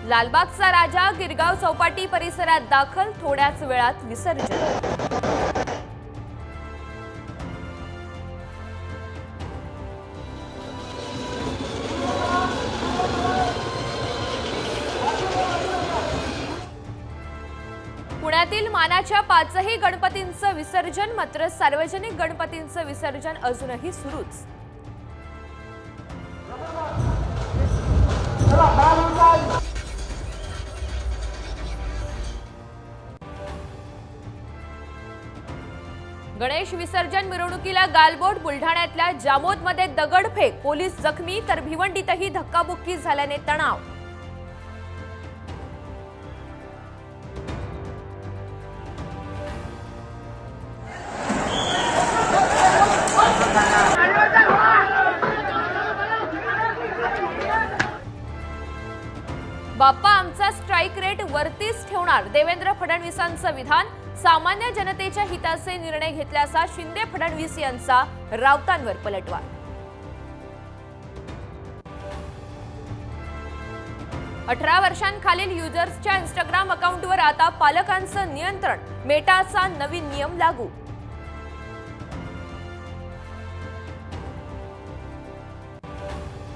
लालबागचा राजा गिरगाव चौपाटी परिसरात दाखल, थोड्याच वेळात विसर्जन। पुण्यातील मानाच्या 5ही गणपतींचं विसर्जन, मात्र सार्वजनिक गणपतींचं विसर्जन अजूनही सुरूच। गणेश विसर्जन मिरवणुकीला गालबोट, बुलढाण्यातल्या जामोदमध्ये दगडफेक, पोलीस जखमी तर भिवंडीतही धक्काबुक्की झाल्याने तणाव। बाप्पा आमचा स्ट्राइक रेट वरतीच ठेवणार, देवेंद्र फडणवीसांचं विधान। सामान्य जनतेच्या हिताचे निर्णय घेतल्याचा शिंदे फडणवीस यांचा राऊतांवर पलटवार। अठरा वर्षांखालील युजर्सच्या इंस्टाग्राम अकाउंटवर आता पालकांचं नियंत्रण, मेटाचा नवीन नियम लागू।